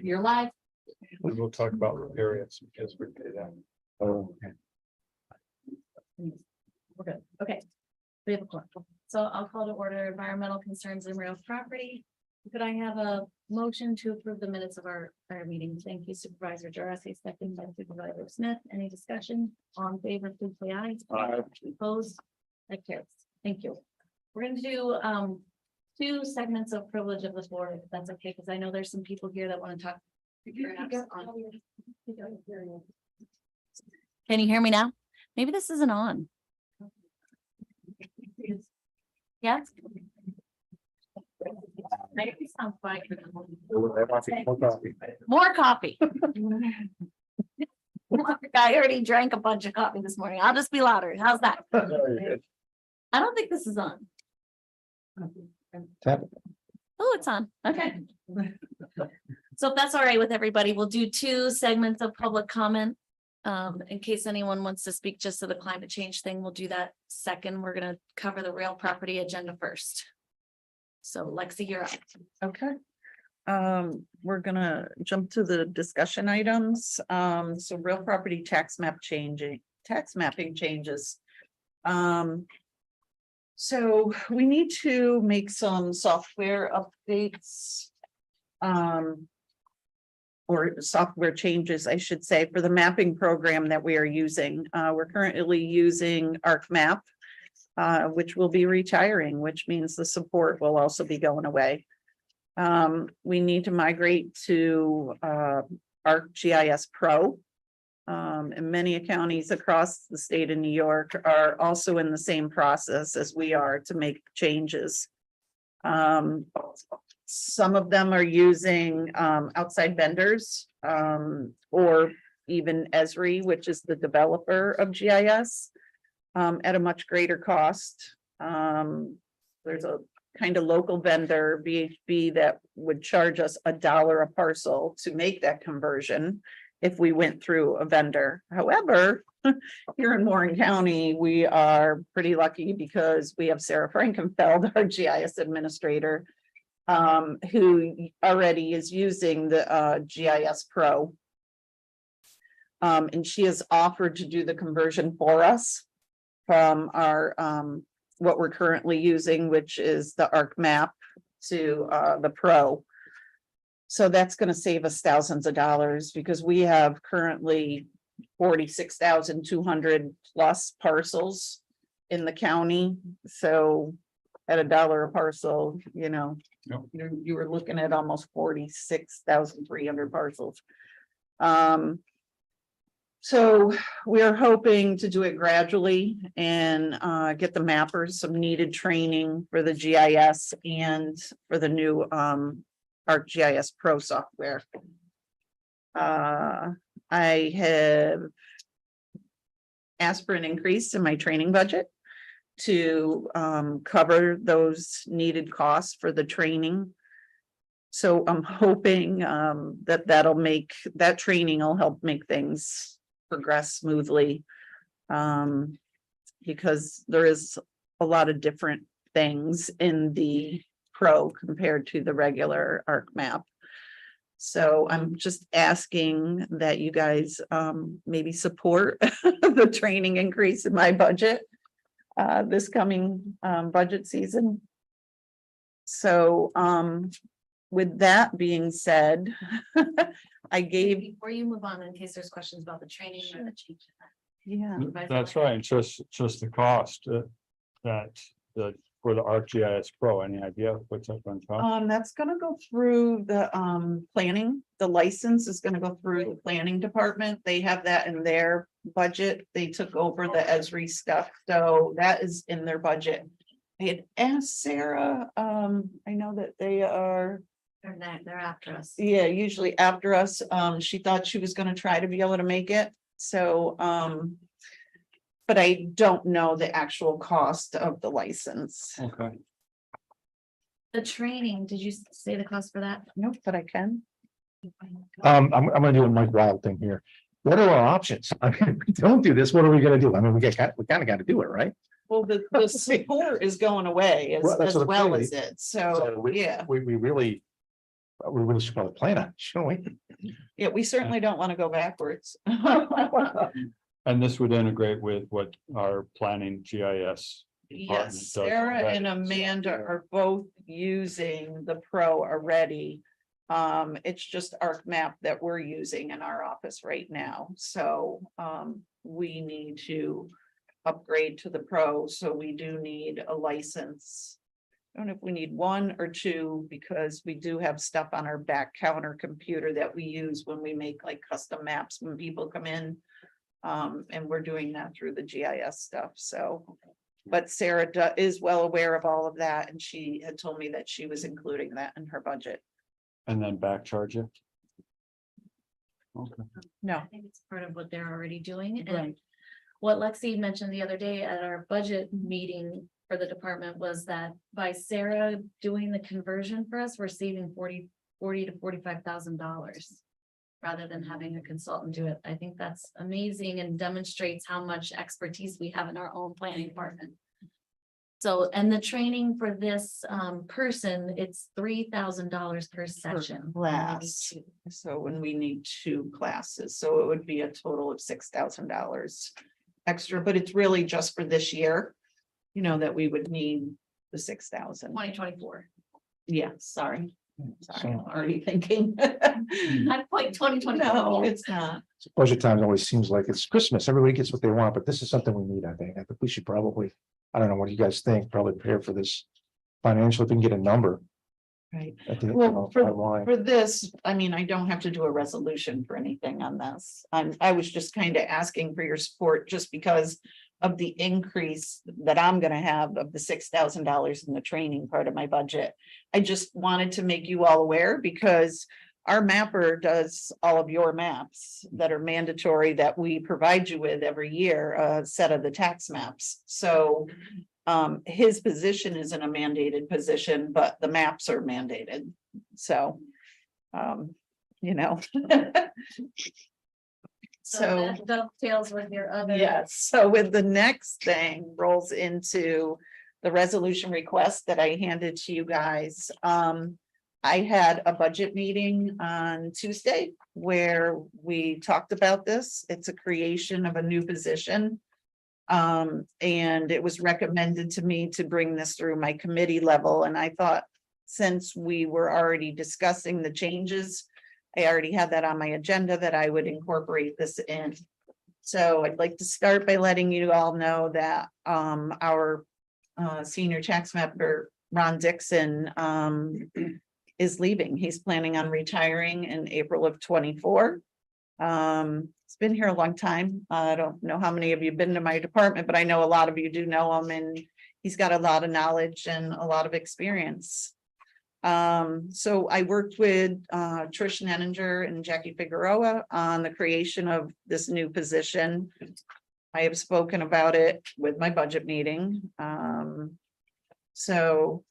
You're live. We will talk about areas because we did that. Oh, okay. We're good. Okay. We have a quorum. So I'll call to order environmental concerns in real property. Could I have a motion to approve the minutes of our meeting? Thank you Supervisor Jarrett, second by Supervisor Smith. Any discussion? On favor, please say aye. Aye. Opposed? That carries. Thank you. We're going to do two segments of privilege of this board, if that's okay, because I know there's some people here that want to talk. Can you hear me now? Maybe this isn't on. Yes. Sounds fine. More coffee. I already drank a bunch of coffee this morning. I'll just be louder. How's that? I don't think this is on. Oh, it's on. Okay. So if that's all right with everybody, we'll do two segments of public comment. In case anyone wants to speak just to the climate change thing, we'll do that second. We're going to cover the real property agenda first. So Lexi, you're up. Okay. We're gonna jump to the discussion items. So real property tax mapping changes. So we need to make some software updates. Or software changes, I should say, for the mapping program that we are using. We're currently using ArcMap, which will be retiring, which means the support will also be going away. We need to migrate to ArcGIS Pro. And many counties across the state of New York are also in the same process as we are to make changes. Some of them are using outside vendors or even Esri, which is the developer of GIS, at a much greater cost. There's a kind of local vendor, BHB, that would charge us $1 a parcel to make that conversion if we went through a vendor. However, here in Warren County, we are pretty lucky because we have Sarah Frankenfeld, our GIS administrator, who already is using the GIS Pro. And she has offered to do the conversion for us from our what we're currently using, which is the ArcMap, to the Pro. So that's going to save us thousands of dollars because we have currently 46,200 plus parcels in the county. So at $1 a parcel, you know, you were looking at almost 46,300 parcels. So we're hoping to do it gradually and get the mappers some needed training for the GIS and for the new ArcGIS Pro software. I have asked for an increase in my training budget to cover those needed costs for the training. So I'm hoping that training will help make things progress smoothly, because there is a lot of different things in the Pro compared to the regular ArcMap. So I'm just asking that you guys maybe support the training increase in my budget this coming budget season. So with that being said, I gave. Before you move on, in case there's questions about the training or the change. Yeah. That's right. Just the cost for the ArcGIS Pro. Any idea what's up on top? That's gonna go through the planning. The license is gonna go through the planning department. They have that in their budget. They took over the Esri stuff, so that is in their budget. I had asked Sarah, I know that they are. They're after us. Yeah, usually after us. She thought she was gonna try to be able to make it, so but I don't know the actual cost of the license. Okay. The training, did you say the cost for that? Nope, but I can. I'm gonna do a Mike Wild thing here. What are our options? I mean, if we don't do this, what are we gonna do? I mean, we kind of got to do it, right? Well, the support is going away Well, that's as what I'm well saying. as it, so, we yeah. really, We really should probably plan on, it, shouldn't we? Yeah, we certainly don't want to go backwards. And this would integrate with what our planning GIS. Yes, does Sarah and already, so, Amanda yeah. are both using the Pro already. It's just ArcMap that we're using in our office right now, so we need to upgrade to the Pro, so we do need a license. I don't know if we need one or two, because we do have stuff on our back counter computer that we use when we make like custom maps when people come in. And we're doing that through the GIS stuff, so. But Sarah is well aware of all of that, and she had told me that she was including that in her budget. And then back charge it. Okay. No. I think it's part of what they're already doing, and what Lexi mentioned the other day at our budget meeting for the department was that by Sarah doing the conversion for us, we're saving $40,000 to $45,000. Rather than having a consultant do it. I think that's amazing and demonstrates how much expertise we have in our own planning department. So, and the training for this person, it's $3,000 per session. Class. So when we need 2 classes, so it would be a total of $6,000 extra, but it's really just for this year. You know, that we would need the 6,000. 2024. Yeah, sorry, I'm So, already thinking. Not quite 2024. No, it's not. budget times always seems like it's Christmas, everybody gets what they want, but this is something we need, I think we should probably, I don't know, what do you guys think, probably prepare for this. Financially, if we can get a number. Right. At the, Well, bottom line. For this, I mean, I don't have to do a resolution for anything on this. I was just kind of asking for your support just because of the increase that I'm gonna have of the $6,000 in the training part of my budget. I just wanted to make you all aware because our mapper does all of your maps that are mandatory that we provide you with every year, a set of the tax maps. So his position isn't a mandated position, but the maps are mandated. So, you know. So that dovetails with your other. yes, so with the next thing rolls into the resolution request that I handed to you guys. I had a budget meeting on Tuesday where we talked about this. It's a creation of a new position. And it was recommended to me to bring this through my committee level, and I thought since we were already discussing the changes, I already had that on my agenda that I would incorporate this in. So I'd like to start by letting you all know that our senior tax mapper, Ron Dixon, is leaving. He's planning on retiring in April of 24. It's been here a long time. I don't know how many of you have been to my department, but I know a lot of you do know him, and he's got a lot of knowledge and a lot of experience. So I worked with Trish Nenninger and Jackie Figueroa on the creation of this new position. I have spoken about it with my budget meeting. So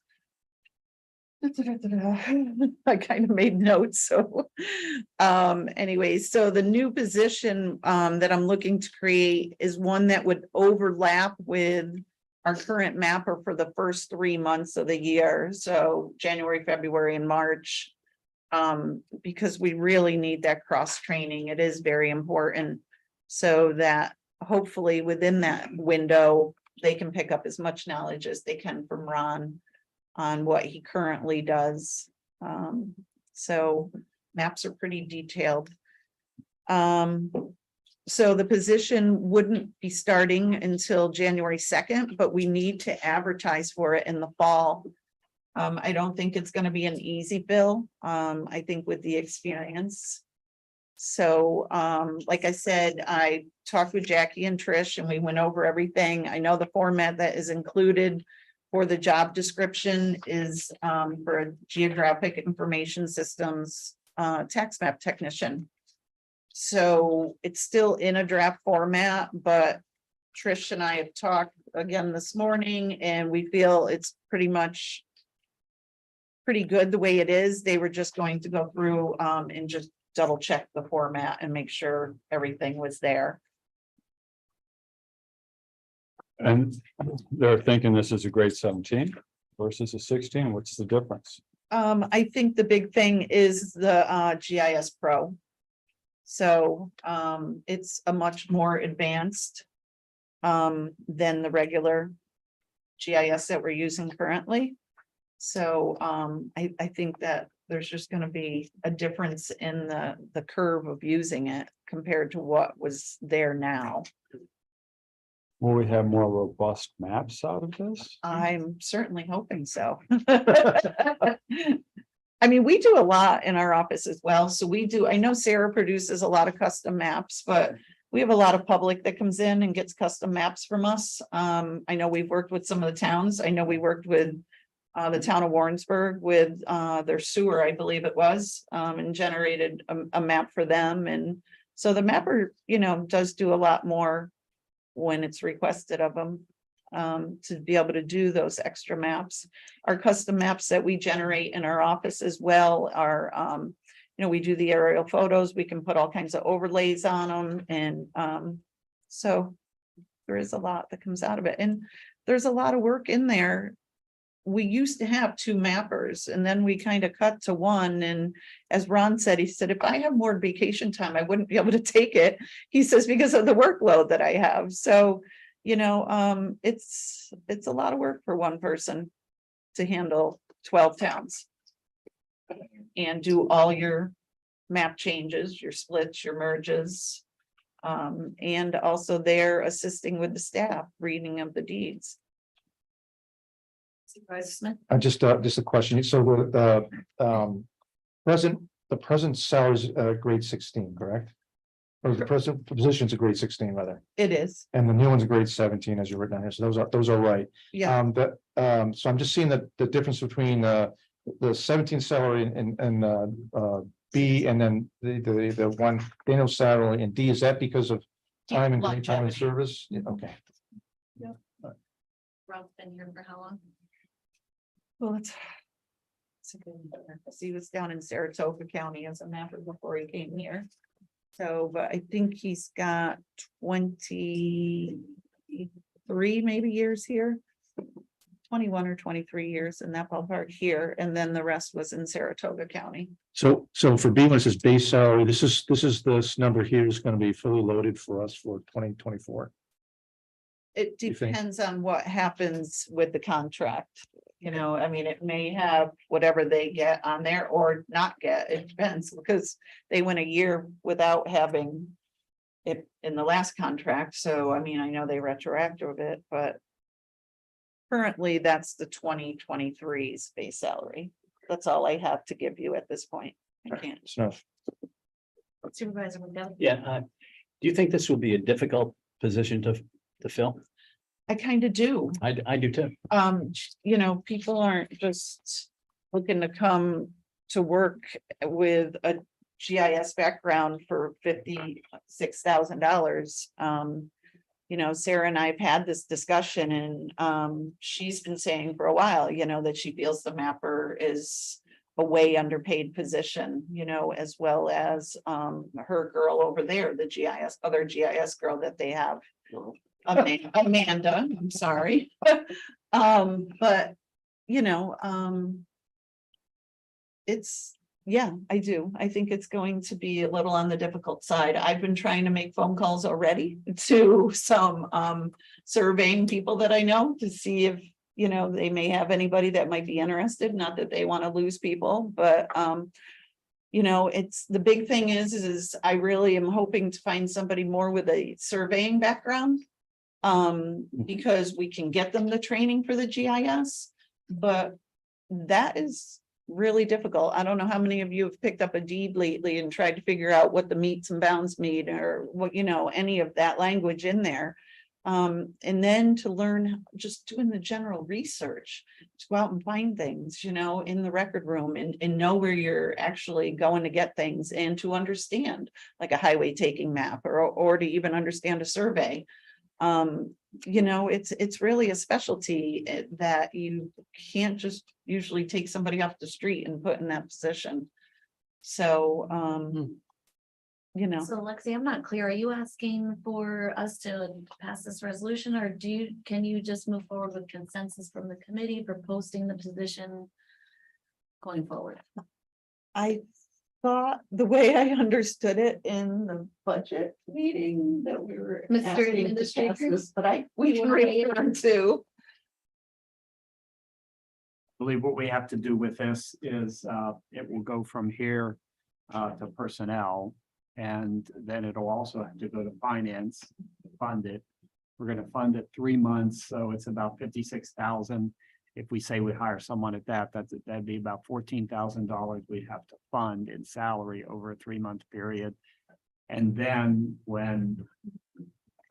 I kind of made notes. So anyways, so the new position that I'm looking to create is one that would overlap with our current mapper for the first 3 months of the year. So January, February, and March. Because we really need that cross training. It is very important. So that hopefully within that window, they can pick up as much knowledge as they can from Ron on what he currently does. So maps are pretty detailed. So the position wouldn't be starting until January 2nd, but we need to advertise for it in the fall. I don't think it's going to be an easy fill. I think with the experience. So like I said, I talked with Jackie and Trish and we went over everything. I know the format that is included for the job description is for a geographic information systems tax map technician. So it's still in a draft format, but Trish and I have talked again this morning and we feel it's pretty good the way it is. They were just going to go through and just double check the format and make sure everything was there. And they're thinking this is a grade 17 versus a 16. What's the difference? I think the big thing is the GIS Pro. So it's a much more advanced than the regular GIS that we're using currently. So I think that there's just gonna be a difference in the curve of using it compared to what was there now. Will we have more robust maps out of this? I'm certainly hoping so. I mean, we do a lot in our office as well. So we do, I know Sarah produces a lot of custom maps, but we have a lot of public that comes in and gets custom maps from us. I know we've worked with some of the towns. I know we worked with the town of Warrensburg with their sewer, I believe it was, and generated a map for them. And so the mapper, does do a lot more when it's requested of them to be able to do those extra maps. Our custom maps that we generate in our office as well are, we do the aerial photos, we can put all kinds of overlays on them. And so there is a lot that comes out of it. And there's a lot of work in there. We used to have 2 mappers and then we kind of cut to 1. And as Ron said, he said, if I have more vacation time, I wouldn't be able to take it. He says, because of the workload that I have. So, it's a lot of work for one person to handle 12 towns and do all your map changes, your splits, your merges. And also they're assisting with the staff reading of the deeds. Supervisor Smith? Just a question. So the present salary is grade 16, correct? Or the present position's a grade 16 rather, It is, and the new one's a grade 17 as you written down here. So those are right. yeah, So I'm just seeing that the difference between the 17 salary and B and then the one Daniel salary and D, is that because of time and grade time and Longevity. service? Yeah, okay. Ralph's been here for how long? well, it's a good, he was down in Saratoga County as a mapper before he came here. So, but I think he's got 23 maybe years here. 21 or 23 years in that ballpark here, and then the rest was in Saratoga County. So for B, when it says base salary, this is this number here is going to be fully loaded for us for 2024. It You think? depends on what happens with the contract. I mean, it may have whatever they get on there or not get. It depends because they went a year without having it in the last contract. So, I mean, I know they retroactive it, but currently that's the 2023's base salary. That's all I have to give you at this point. I can't. It's enough. Supervisor McDowell? Yeah, do you think this will be a difficult position to fill? I kind of do. I do too. People aren't just looking to come to work with a GIS background for $56,000. Sarah and I have had this discussion and she's been saying for a while, that she feels the mapper is a way underpaid position, as well as her girl over there, the other GIS girl that they have. Amanda, I'm sorry. But it's, yeah, I do. I think it's going to be a little on the difficult side. I've been trying to make phone calls already to some surveying people that I know to see if, they may have anybody that might be interested, not that they want to lose people, but it's the big thing is I really am hoping to find somebody more with a surveying background. Because we can get them the training for the GIS, but that is really difficult. I don't know how many of you have picked up a deed lately and tried to figure out what the meets and bounds mean or what, any of that language in there. And then to learn just doing the general research, to go out and find things, in the record room and know where you're actually going to get things and to understand like a highway taking map or to even understand a survey. It's really a specialty that you can't just usually take somebody off the street and put in that position. So, So Lexi, I'm not clear. Are you asking for us to pass this resolution or can you just move forward with consensus from the committee for posting the position? going forward. I thought the way I understood it in the budget meeting that we were. Mr. asking to Administrator? pass this, but we can return to. Believe what we have to do with this is, it will go from here, to personnel. And then it'll also have to go to finance, to fund it. We're gonna fund it 3 months, so it's about 56,000. If we say we hire someone at that'd be about $14,000 we'd have to fund in salary over a 3-month period. And then when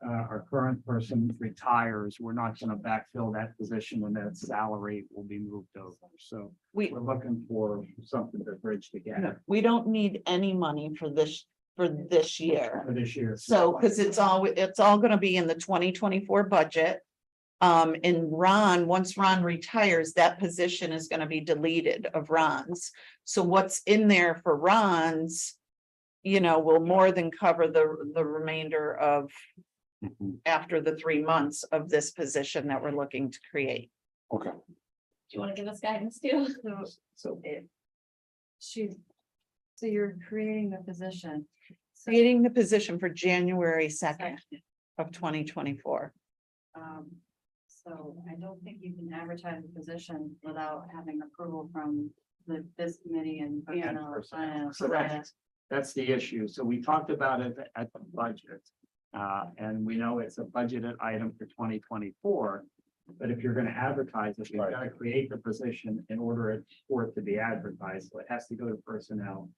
our current person retires, we're not gonna backfill that position and that salary will be moved over. So We, we're looking for something to bridge the gap we don't need any money for this year. for this year. So, because it's all gonna be in the 2024 budget. And Ron, once Ron retires, that position is gonna be deleted of Ron's. So what's in there for Ron's, will more than cover the remainder of Mhm. after the 3 months of this position that we're looking to create. Okay. Do you want to give us guidance too? So So you're creating the position. Creating the position for January 2nd of 2024. So I don't think you can advertise the position without having approval from this committee and. personnel. So that's the issue. So we talked about it at the budget. And we know it's a budgeted item for 2024. But if you're gonna advertise it, you've Right. gotta create the position in order for it to be advertised. So it has to go to personnel.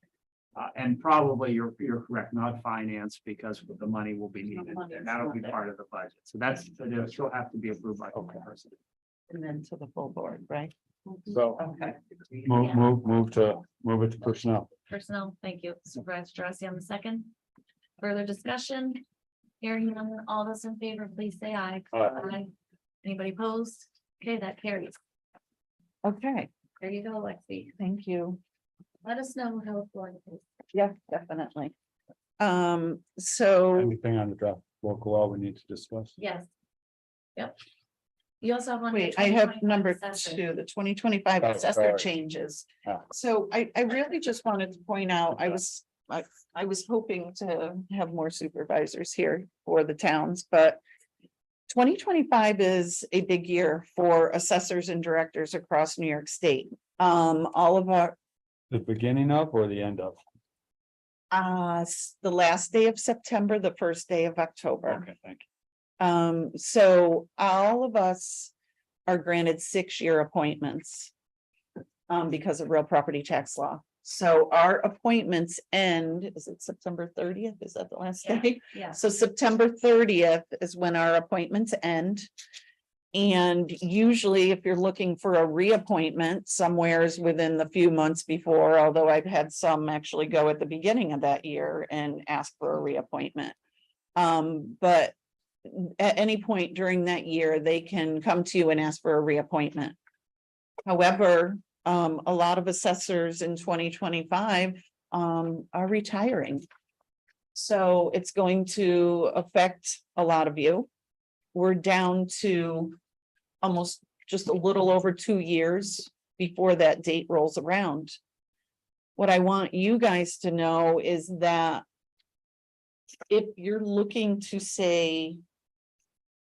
And probably you're correct, not finance, because the money will be needed. And that'll be part of the budget. So it'll still have to be approved by the person. And then to the full board, right? So Okay. move it to personnel. Personnel, thank you. Supervisor Drossy on the second. Further discussion? Hearing none, all those in favor, please say aye. Aye. Anybody opposed? Okay, that carries. Okay, There you go, Lexi. thank you. Let us know how it's going. please. Yeah, definitely. So Anything on the draft local law we need to discuss? Yes. Yep. You also have one. wait, I have 2025 number assessor. 2, the 2025 Oh, assessor sorry. changes. Ah. So I really just wanted to point out, I was hoping to have more supervisors here for the towns, but 2025 is a big year for assessors and directors across New York State. All of our, The beginning of or the end of? the last day of September, the first day of October. Okay, thank you. So all of us are granted 6-year appointments. Because of real property tax law. So our appointments end, is it September 30th? Is that the last Yeah. day? Yeah. So September 30th is when our appointments end. And usually if you're looking for a reappointment, somewhere's within the few months before, although I've had some actually go at the beginning of that year and ask for a reappointment. But at any point during that year, they can come to you and ask for a reappointment. However, a lot of assessors in 2025 are retiring. So it's going to affect a lot of you. We're down to almost just a little over 2 years before that date rolls around. What I want you guys to know is that if you're looking to say,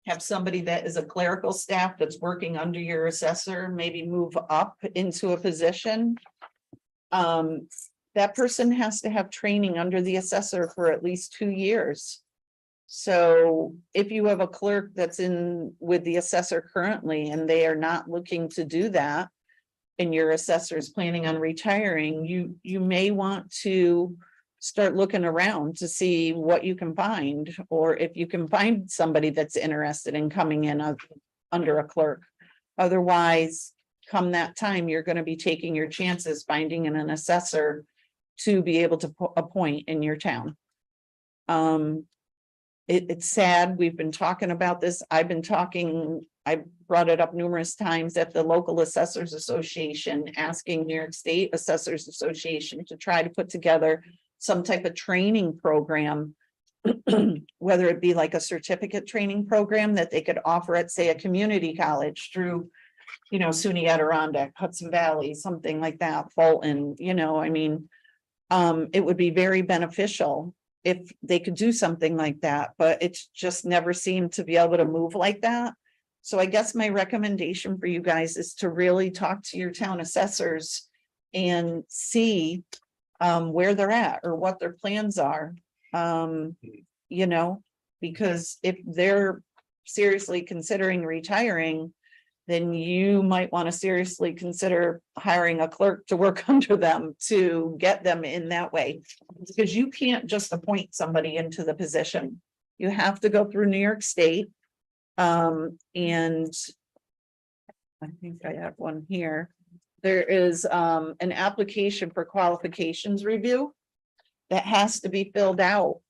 have somebody that is a clerical staff that's working under your assessor, maybe move up into a position. That person has to have training under the assessor for at least 2 years. So if you have a clerk that's in with the assessor currently and they are not looking to do that, and your assessor is planning on retiring, you may want to start looking around to see what you can find, or if you can find somebody that's interested in coming in under a clerk. Otherwise, come that time, you're going to be taking your chances finding an assessor to be able to appoint in your town. It's sad. We've been talking about this. I brought it up numerous times at the local assessors association, asking New York State Assessors Association to try to put together some type of training program, whether it be like a certificate training program that they could offer at, say, a community college through you know, SUNY Adirondack, Hudson Valley, something like that, Fulton, you know, I mean. It would be very beneficial if they could do something like that, but it's just never seemed to be able to move like that. So I guess my recommendation for you guys is to really talk to your town assessors and see where they're at or what their plans are. You know, because if they're seriously considering retiring, then you might want to seriously consider hiring a clerk to work under them to get them in that way. Because you can't just appoint somebody into the position. You have to go through New York State. And I think I have one here. There is an application for qualifications review that has to be filled out.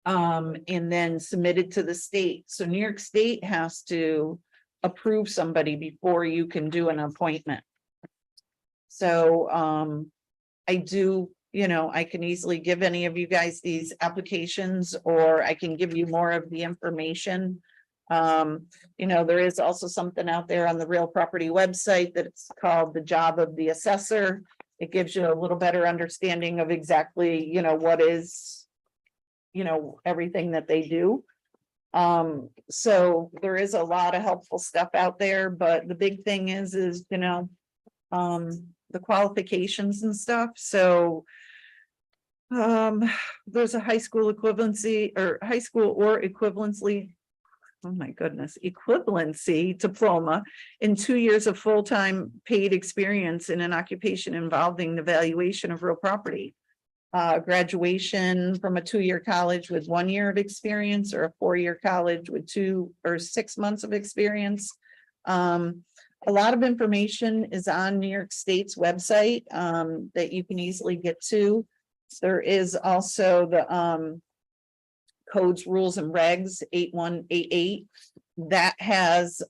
And then submitted to the state. So New York State has to approve somebody before you can do an appointment. So I do, you know, I can easily give any of you guys these applications, or I can give you more of the information. You know, there is also something out there on the Real Property website that's called the Job of the Assessor. It gives you a little better understanding of exactly, you know, what is, you know, everything that they do. So there is a lot of helpful stuff out there, but the big thing is, you know, the qualifications and stuff. So there's a high school equivalency or high school or equivalency. Oh my goodness, equivalency diploma in 2 years of full-time paid experience in an occupation involving the valuation of real property. Graduation from a 2-year college with 1 year of experience, or a 4-year college with 2 or 6 months of experience. A lot of information is on New York State's website that you can easily get to. There is also the codes, rules and regs 8188 that has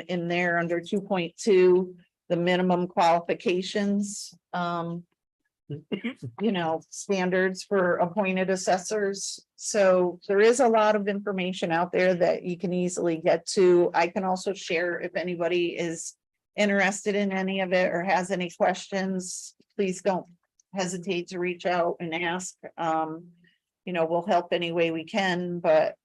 in there under 2.2 the minimum qualifications. You know, standards for appointed assessors. So there is a lot of information out there that you can easily get to. I can also share if anybody is interested in any of it or has any questions, please don't hesitate to reach out and ask. You know, we'll help any way we can, but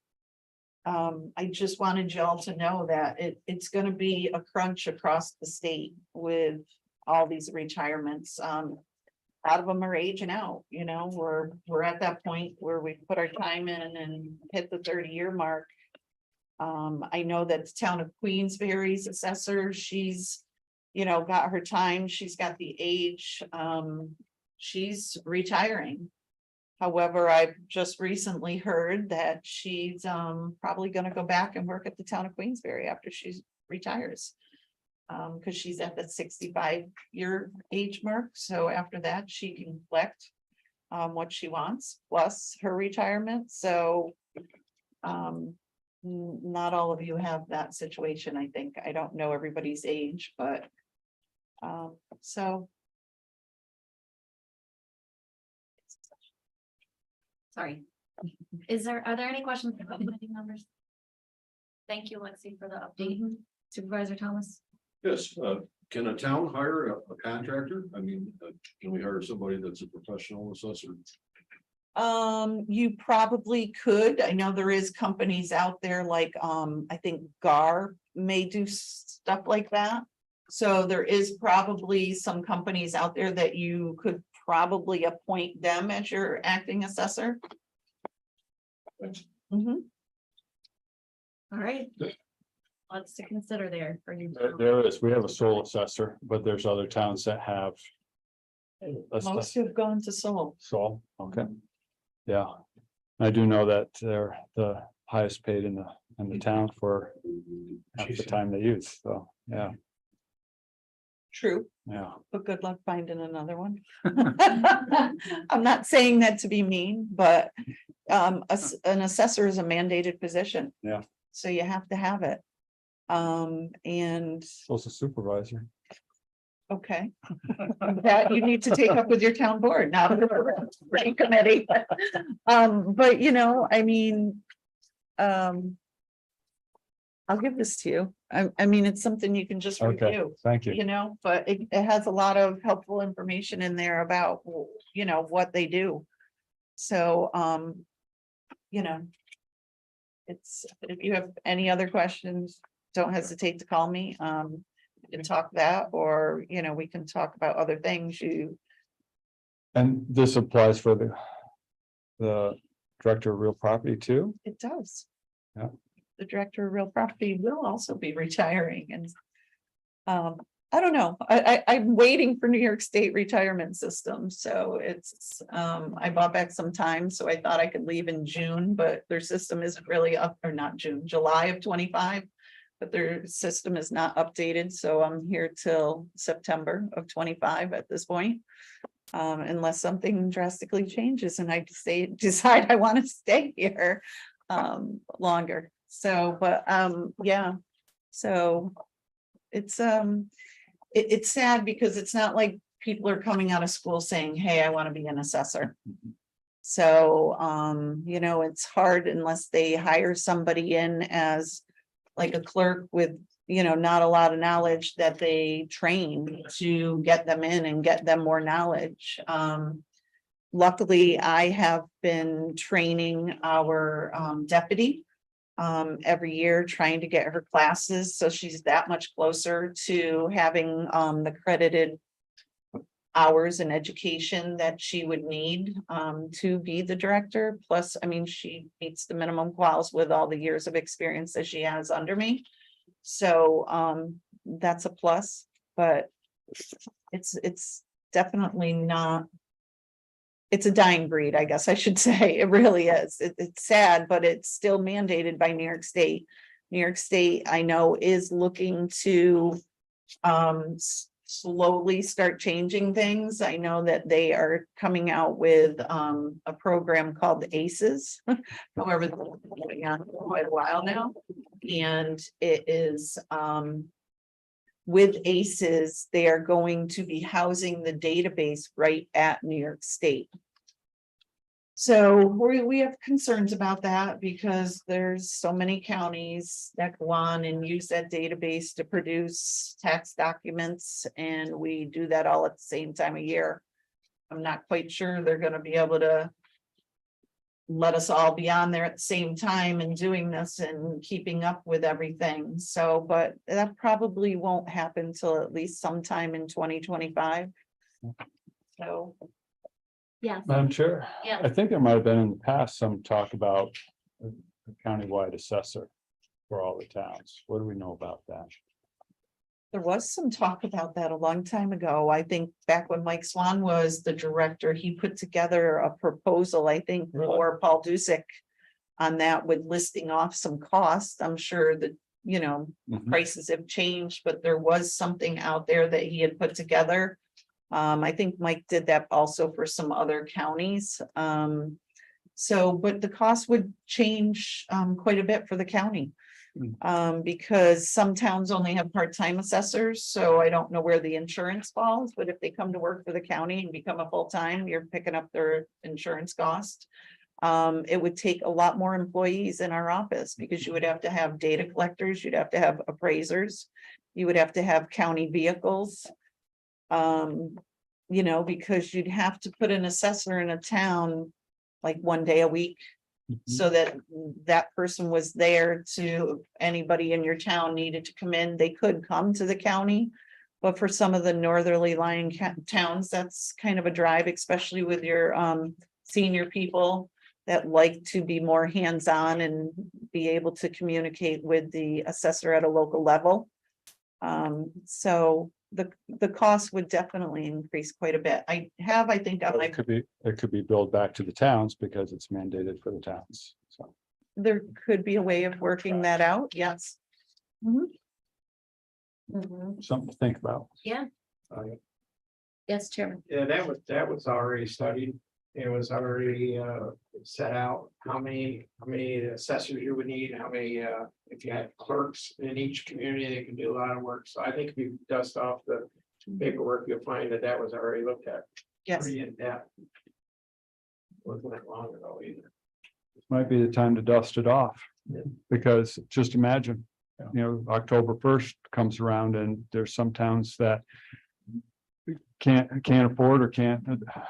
I just wanted y'all to know that it's going to be a crunch across the state with all these retirements. A lot of them are aging out, you know, we're at that point where we put our time in and hit the 30-year mark. I know that the town of Queensbury's assessor, she's, you know, got her time, she's got the age, she's retiring. However, I've just recently heard that she's probably going to go back and work at the town of Queensbury after she retires. Because she's at the 65-year age mark. So after that, she can collect what she wants, plus her retirement. So not all of you have that situation, I think. I don't know everybody's age, but so. Sorry. Are there any questions from committee members? Thank you, Lexi, for the update. Supervisor Thomas? Yes, can a town hire a contractor? I mean, can we hire somebody that's a professional assessor? You probably could. I know there is companies out there like, I think GAR may do stuff like that. So there is probably some companies out there that you could probably appoint them as your acting assessor. All right. Lots to consider there for you. There is, we have a sole assessor, but there's other towns that have. Most have gone to Seoul. So, okay. Yeah, I do know that they're the highest paid in the town for half the time they use, so, yeah, True, yeah. but good luck finding another one. I'm not saying that to be mean, but an assessor is a mandated position. Yeah. So you have to have it. And So it's a supervisor. okay. That you need to take up with your town board, not the brain committee. But you know, I mean, I'll give this to you. I mean, it's something you can just Okay, review, thank you. you know, but it has a lot of helpful information in there about, you know, what they do. So, you know, it's, if you have any other questions, don't hesitate to call me. We can talk that, or, you know, we can talk about other things And this applies for the director of real property too? it does. Yeah. The director of real property will also be retiring, and I don't know, I'm waiting for New York State retirement system, so it's, I bought back some time, so I thought I could leave in June, but their system isn't really up, or not June, July of 25. But their system is not updated, so I'm here till September of 25 at this point. Unless something drastically changes and I decide I want to stay here longer. So, but yeah, so it's it's sad because it's not like people are coming out of school saying, hey, I want to be an assessor. So you know, it's hard unless they hire somebody in as like a clerk with, you know, not a lot of knowledge, that they train to get them in and get them more knowledge. Luckily, I have been training our deputy every year, trying to get her classes, so she's that much closer to having the credited hours and education that she would need to be the director. Plus, I mean, she meets the minimum quals with all the years of experience that she has under me. So that's a plus, but it's definitely not. It's a dying breed, I guess I should say. It really is. It's sad, but it's still mandated by New York State. New York State, I know, is looking to slowly start changing things. I know that they are coming out with a program called the ACEs. However, it's been going on for quite a while now. And it is with ACEs, they are going to be housing the database right at New York State. So we have concerns about that because there's so many counties that go on and use that database to produce tax documents, and we do that all at the same time of year. I'm not quite sure they're gonna be able to let us all be on there at the same time and doing this and keeping up with everything. So, but that probably won't happen till at least sometime in 2025. So. Yeah, Madam Chair, yeah. I think there might have been in the past some talk about a countywide assessor for all the towns. What do we know about that? There was some talk about that a long time ago. I think back when Mike Swan was the director, he put together a proposal, I think, for Paul Dusick on that, with listing off some costs. I'm sure that, you know, Mhm. prices have changed, but there was something out there that he had put together. I think Mike did that also for some other counties. So, but the cost would change quite a bit for the county. Because some towns only have part-time assessors, so I don't know where the insurance falls, but if they come to work for the county and become a full-time, you're picking up their insurance cost. It would take a lot more employees in our office because you would have to have data collectors, you'd have to have appraisers, you would have to have county vehicles. You know, because you'd have to put an assessor in a town like one day a week, so that that person was there to, anybody in your town needed to come in, they could come to the county. But for some of the northerly lying towns, that's kind of a drive, especially with your senior people that like to be more hands-on and be able to communicate with the assessor at a local level. So the cost would definitely increase quite a bit. I think on my, It could be billed back to the towns because it's mandated for the towns. So there could be a way of working that out, yes. Mhm. something to think about. Yeah. Yes, Chairman. Yeah, that was already studied. It was already set out how many assessors you would need, how many if you had clerks in each community, they could do a lot of work. So I think if you dust off the paperwork, you'll find that was already looked at. Yes, Pretty in depth. Wasn't that long ago either. Might be the time to dust it off. Because just imagine, you know, October 1st comes around and there's some towns that can't afford or can't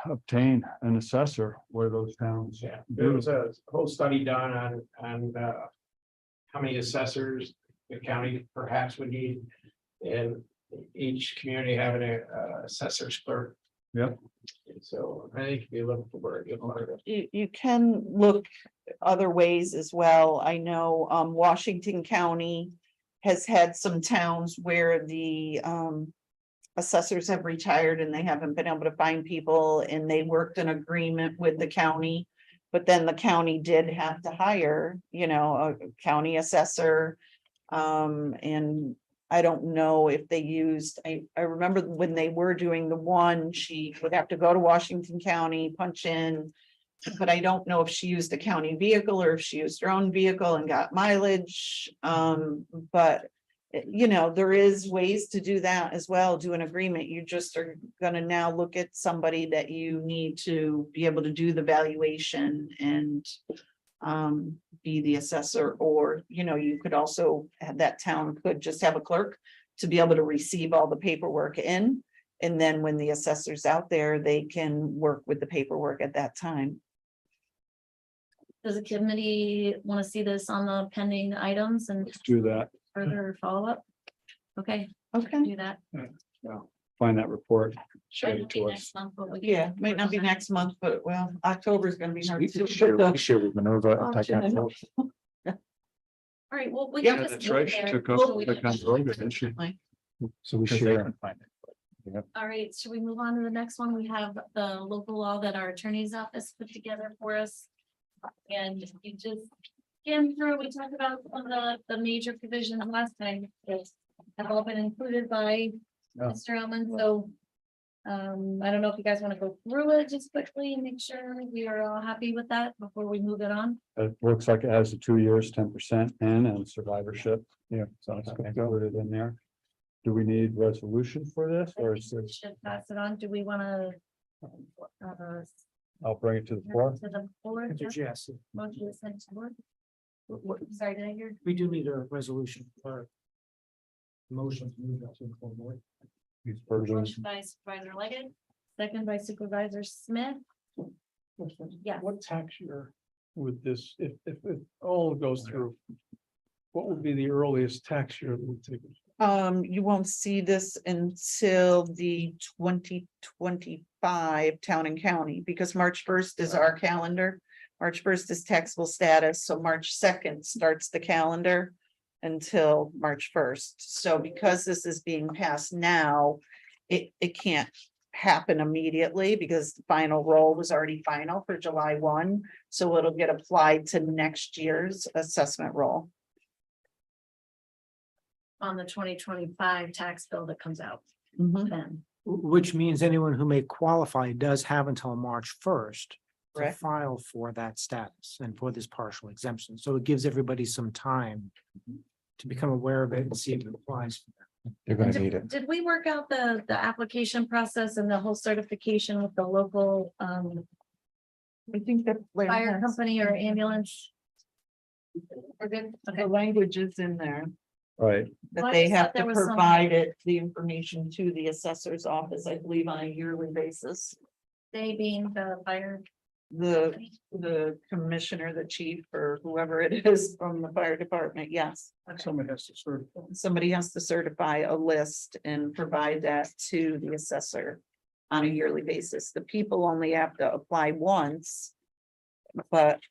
obtain an assessor where those towns. Yeah, there was a whole study done on how many assessors the county perhaps would need. And each community having a assessor's clerk. Yep. So I think if you look for it, you'll find it. You can look other ways as well. I know, Washington County has had some towns where the, assessors have retired and they haven't been able to find people and they worked an agreement with the county. But then the county did have to hire, you know, a county assessor. And I don't know if they used, I remember when they were doing the one, she would have to go to Washington County, punch in. But I don't know if she used a county vehicle or if she used her own vehicle and got mileage. But you know, there is ways to do that as well, do an agreement. You just are gonna now look at somebody that you need to be able to do the valuation and be the assessor, or, you know, you could also have that town could just have a clerk to be able to receive all the paperwork in. And then when the assessor's out there, they can work with the paperwork at that time. Does the committee want to see this on the pending items and Let's do that. further follow-up? Okay, Okay. do that. Find that report. Show Might it not be to us. next month, but we can Yeah, might not be work on that. next month, but well, October is gonna be hard We to. share with Minerva. and take that Option. vote. All right, well, we Yeah, can just. That's move right. She there. took up Well, we the can- control, didn't she? So we Because they share. couldn't find it. All right, should we move on to the next one? We have the local law that our attorney's office put together for us. And you just skim through, we talked about some of the major provisions last time. It's have all been included by Yeah. Mr. Elman, so. I don't know if you guys want to go through it just quickly and make sure we are all happy with that before we move it on. It looks like it has the 2 years, 10% in and survivorship. Yeah, so it's included in there. Do we need resolution for this I or think is we this, should pass it on. Do we want to? I'll bring it to the floor? To the board, Jeff? Yes, Motion to send to board. Sorry, did I hear? we do need a resolution for motion to move that to the full board. These versions. Motion by Supervisor Leggett, second by Supervisor Smith. Yeah. What tax year would this, if it all goes through? What would be the earliest tax year that would take? You won't see this until the 2025 town and county, because March 1st is our calendar. March 1st is taxable status, so March 2nd starts the calendar until March 1st. So because this is being passed now, it can't happen immediately because the final roll was already final for July 1. So it'll get applied to next year's assessment roll. On the 2025 tax bill that comes out Mhm. then. Which means anyone who may qualify does have until March 1st to Correct. file for that status and for this partial exemption. So it gives everybody some time to become aware of it and see if it applies. for them. You're gonna need it. Did we work out the application process and the whole certification with the local I think that fire company or ambulance? We're good, okay. the language is in there, Right, that Well, I they just have thought there to was some- provide it, the information to the assessor's office, I believe, on a yearly basis. They being the fire. The commissioner, the chief, or whoever it is from the fire department, yes. Someone has to sort of. Somebody has to certify a list and provide that to the assessor on a yearly basis. The people only have to apply once. But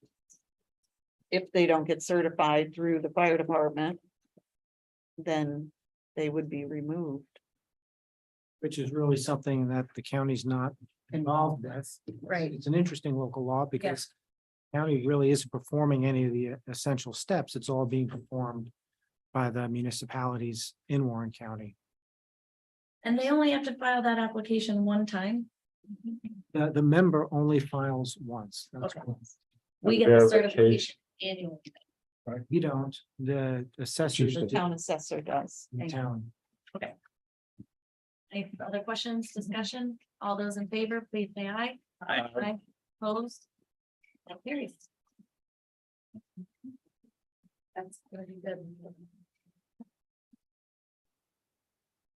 if they don't get certified through the fire department, then they would be removed. Which is really something that the county's not involved with. Right. It's an interesting local law because county really isn't performing any of the essential steps. It's all being performed by the municipalities in Warren County. And they only have to file that application one time. The member only files once. That's Okay. all. We get the Verification. certification annually. You don't, the assessors The in town assessor does. town. Any other questions, discussion? All those in favor, please say aye. Aye. Opposed? That carries. That's gonna be good.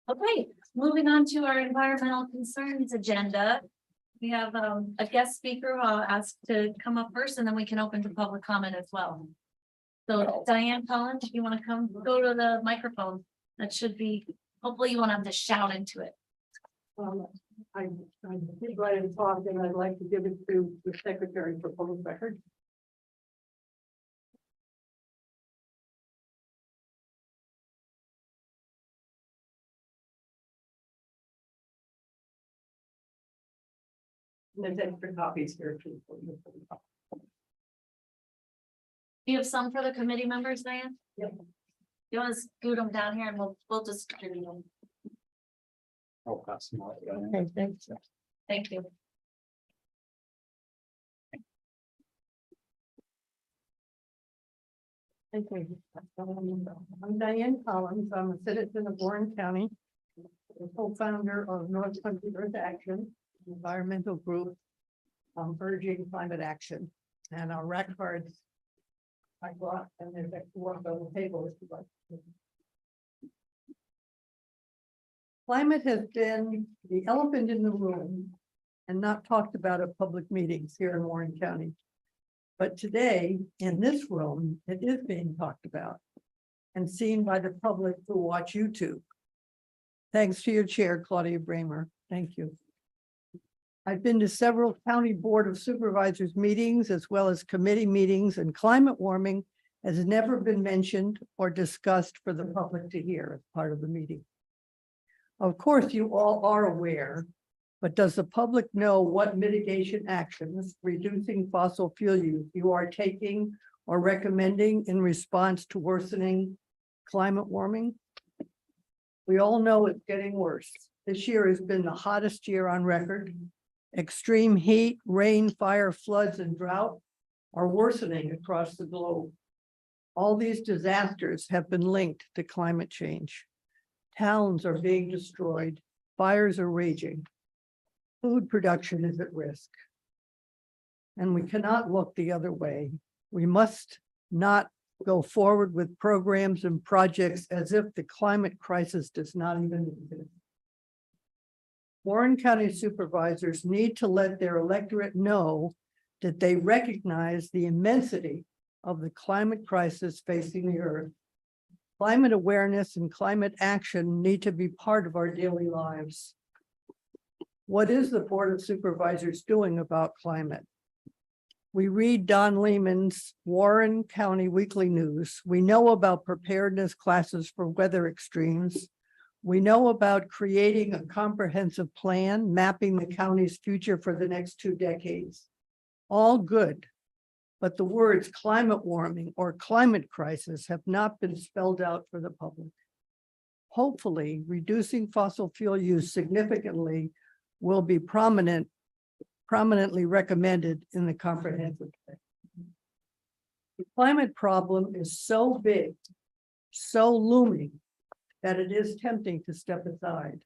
Okay, moving on to our environmental concerns agenda. We have a guest speaker who I'll ask to come up first, and then we can open to public comment as well. So Diane Collins, if you want to come, go to the microphone. That should be, hopefully you won't have to shout into it. I did write a talk and I'd like to give it to the secretary for public record. And there's extra copies here too. Do you have some for the committee members, Diane? Yep. You want to scoot them down here and we'll just distribute them. I'll pass them out. Okay, thanks. Thank you. Thank you. I'm Diane Collins. I'm a citizen of Warren County. The co-founder of North Country Earth Action, an environmental group urging climate action. And our rack cards I got, and there's extra ones on the table if you'd like. Climate has been the elephant in the room and not talked about at public meetings here in Warren County. But today, in this room, it is being talked about and seen by the public who watch YouTube. Thanks to your chair, Claudia Bramer. Thank you. I've been to several county board of supervisors meetings as well as committee meetings, and climate warming has never been mentioned or discussed for the public to hear as part of the meeting. Of course, you all are aware, but does the public know what mitigation actions, reducing fossil fuel use, you are taking or recommending in response to worsening climate warming? We all know it's getting worse. This year has been the hottest year on record. Extreme heat, rain, fire, floods, and drought are worsening across the globe. All these disasters have been linked to climate change. Towns are being destroyed, fires are raging, food production is at risk. And we cannot look the other way. We must not go forward with programs and projects as if the climate crisis does not even exist. Warren County supervisors need to let their electorate know that they recognize the immensity of the climate crisis facing the earth. Climate awareness and climate action need to be part of our daily lives. What is the Board of Supervisors doing about climate? We read Don Lehman's Warren County Weekly News. We know about preparedness classes for weather extremes. We know about creating a comprehensive plan, mapping the county's future for the next 2 decades. All good. But the words climate warming or climate crisis have not been spelled out for the public. Hopefully, reducing fossil fuel use significantly will be prominently recommended in the comprehensive plan. The climate problem is so big, so looming, that it is tempting to step aside.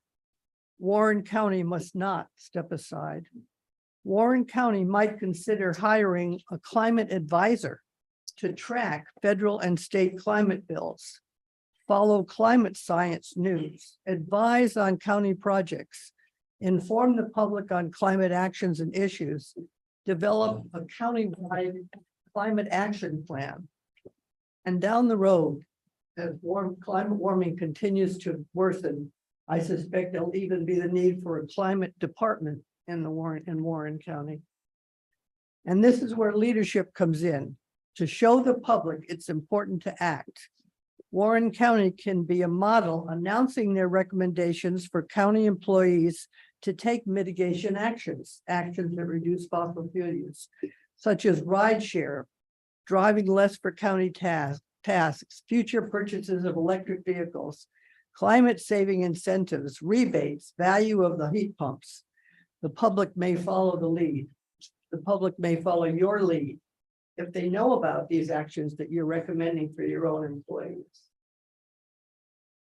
Warren County must not step aside. Warren County might consider hiring a climate advisor to track federal and state climate bills, follow climate science news, advise on county projects, inform the public on climate actions and issues, develop a county-wide climate action plan. And down the road, as climate warming continues to worsen, I suspect there'll even be the need for a climate department in Warren County. And this is where leadership comes in, to show the public it's important to act. Warren County can be a model announcing their recommendations for county employees to take mitigation actions that reduce fossil fuel use, such as rideshare, driving less for county tasks, future purchases of electric vehicles, climate saving incentives, rebates, value of the heat pumps. The public may follow the lead. The public may follow your lead if they know about these actions that you're recommending for your own employees.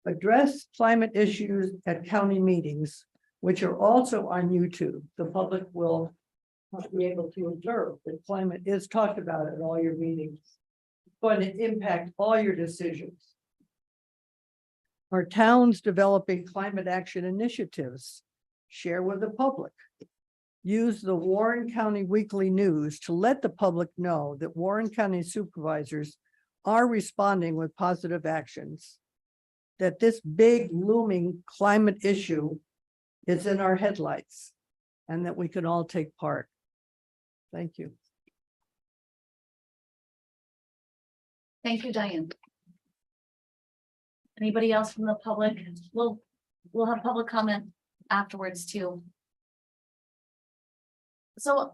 Address climate issues at county meetings, which are also on YouTube. The public will be able to observe that climate is talked about at all your meetings. It's going to impact all your decisions. Are towns developing climate action initiatives? Share with the public. Use the Warren County Weekly News to let the public know that Warren County supervisors are responding with positive actions. That this big looming climate issue is in our headlights and that we can all take part. Thank you. Thank you, Diane. Anybody else from the public? We'll have public comment afterwards too. So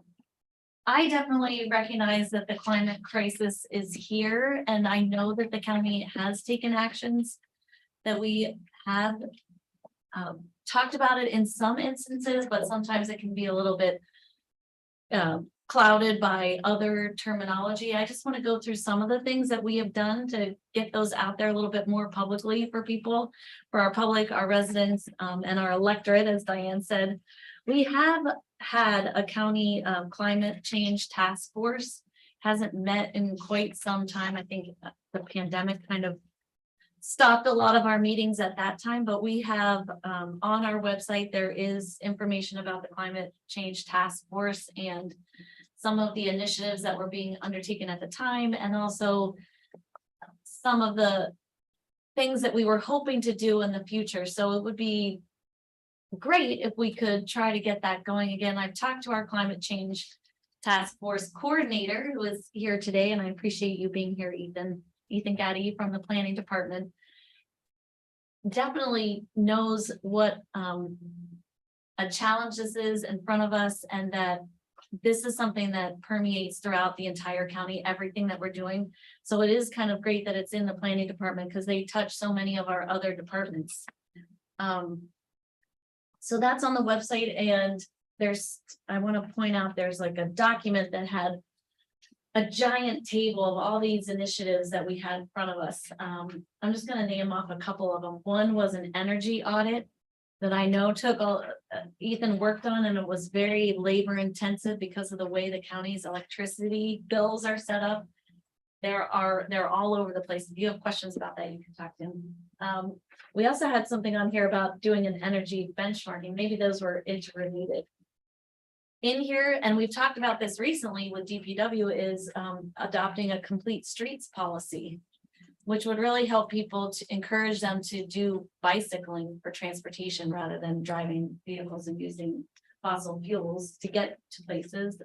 I definitely recognize that the climate crisis is here, and I know that the county has taken actions that we have talked about it in some instances, but sometimes it can be a little bit clouded by other terminology. I just want to go through some of the things that we have done to get those out there a little bit more publicly for people, for our public, our residents, and our electorate, as Diane said. We have had a county climate change task force, hasn't met in quite some time. I think the pandemic kind of stopped a lot of our meetings at that time, but we have on our website, there is information about the climate change task force and some of the initiatives that were being undertaken at the time, and also some of the things that we were hoping to do in the future. So it would be great if we could try to get that going again. I've talked to our climate change task force coordinator who is here today, and I appreciate you being here, Ethan Gaddy from the planning department. Definitely knows what a challenge this is in front of us, and that this is something that permeates throughout the entire county, everything that we're doing. So it is kind of great that it's in the planning department because they touch so many of our other departments. So that's on the website, and I want to point out there's like a document that had a giant table of all these initiatives that we had in front of us. I'm just going to name off a couple of them. One was an energy audit that I know Ethan worked on, and it was very labor intensive because of the way the county's electricity bills are set up. They're all over the place. If you have questions about that, you can talk to him. We also had something on here about doing an energy benchmarking. Maybe those were interrelated. In here, and we've talked about this recently with DPW, is adopting a complete streets policy, which would really help people to encourage them to do bicycling for transportation rather than driving vehicles and using fossil fuels to get to places.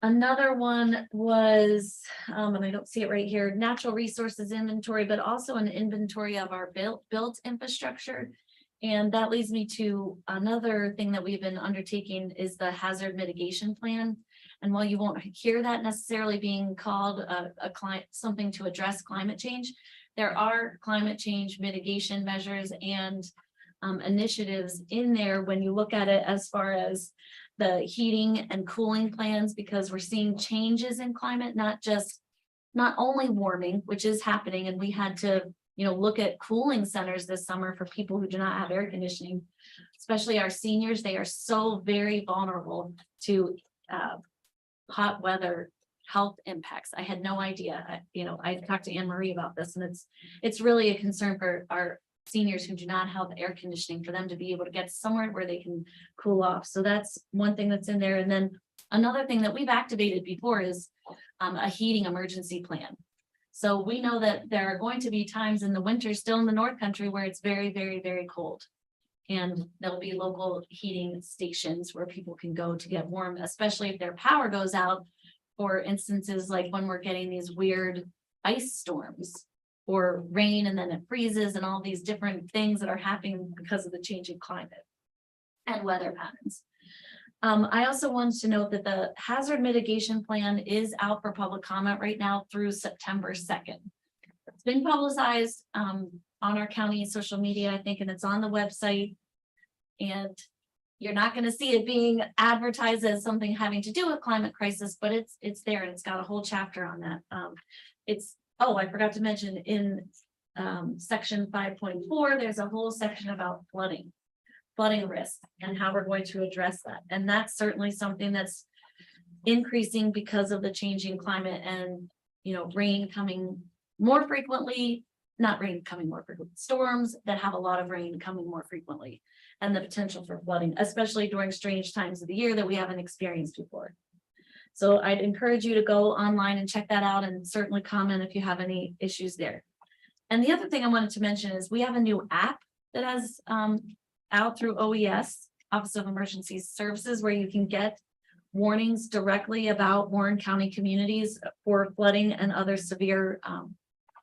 Another one was, and I don't see it right here, natural resources inventory, but also an inventory of our built infrastructure. And that leads me to another thing that we've been undertaking is the hazard mitigation plan. And while you won't hear that necessarily being called something to address climate change, there are climate change mitigation measures and initiatives in there when you look at it as far as the heating and cooling plans, because we're seeing changes in climate, not only warming, which is happening, and we had to look at cooling centers this summer for people who do not have air conditioning, especially our seniors. They are so very vulnerable to hot weather health impacts. I had no idea. I talked to Anne Marie about this, and it's really a concern for our seniors who do not have air conditioning, for them to be able to get somewhere where they can cool off. So that's one thing that's in there. And then another thing that we've activated before is a heating emergency plan. So we know that there are going to be times in the winter still in the North Country where it's very, very, very cold. And there'll be local heating stations where people can go to get warm, especially if their power goes out, for instances like when we're getting these weird ice storms or rain and then it freezes and all these different things that are happening because of the changing climate and weather patterns. I also wanted to note that the hazard mitigation plan is out for public comment right now through September 2nd. It's been publicized on our county social media, I think, and it's on the website. And you're not going to see it being advertised as something having to do with climate crisis, but it's there, and it's got a whole chapter on that. I forgot to mention in section 5.4, there's a whole section about flooding risk and how we're going to address that. And that's certainly something that's increasing because of the changing climate and, rain coming more frequently, not rain coming more frequently, storms that have a lot of rain coming more frequently. And the potential for flooding, especially during strange times of the year that we haven't experienced before. So I'd encourage you to go online and check that out and certainly comment if you have any issues there. And the other thing I wanted to mention is we have a new app that has out through OES, Office of Emergency Services, where you can get warnings directly about Warren County communities for flooding and other severe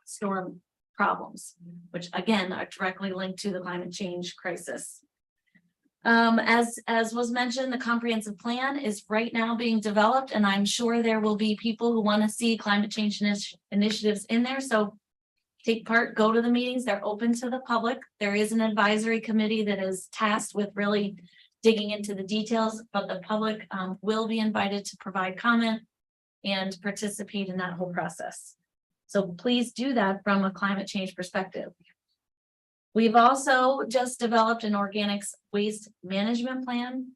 storm problems, which again are directly linked to the climate change crisis. As was mentioned, the comprehensive plan is right now being developed, and I'm sure there will be people who want to see climate change initiatives in there. So take part, go to the meetings. They're open to the public. There is an advisory committee that is tasked with really digging into the details, but the public will be invited to provide comment and participate in that whole process. So please do that from a climate change perspective. We've also just developed an organics waste management plan,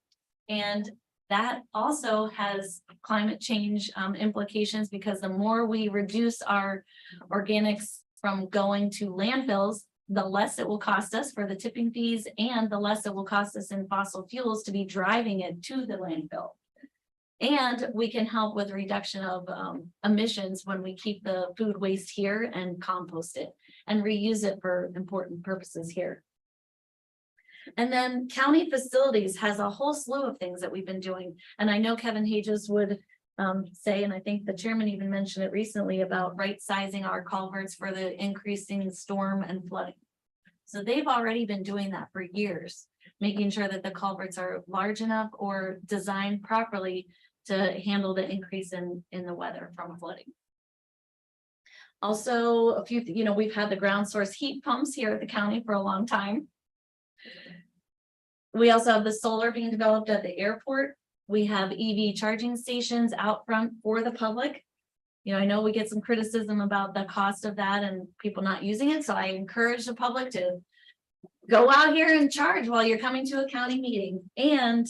and that also has climate change implications, because the more we reduce our organics from going to landfills, the less it will cost us for the tipping fees, and the less it will cost us in fossil fuels to be driving it to the landfill. And we can help with reduction of emissions when we keep the food waste here and compost it and reuse it for important purposes here. And then county facilities has a whole slew of things that we've been doing. And I know Kevin Hages would say, and I think the chairman even mentioned it recently, about right sizing our culverts for the increasing storm and flooding. So they've already been doing that for years, making sure that the culverts are large enough or designed properly to handle the increase in the weather from flooding. Also, a few, we've had the ground source heat pumps here at the county for a long time. We also have the solar being developed at the airport. We have EV charging stations out front for the public. I know we get some criticism about the cost of that and people not using it. So I encourage the public to go out here and charge while you're coming to a county meeting. And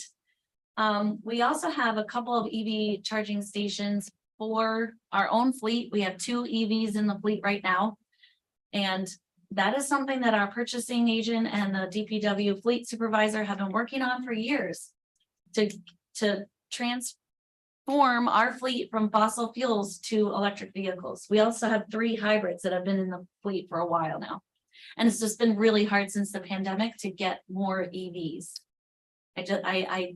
we also have a couple of EV charging stations for our own fleet. We have 2 EVs in the fleet right now. And that is something that our purchasing agent and the DPW fleet supervisor have been working on for years to transform our fleet from fossil fuels to electric vehicles. We also have 3 hybrids that have been in the fleet for a while now. And it's just been really hard since the pandemic to get more EVs. I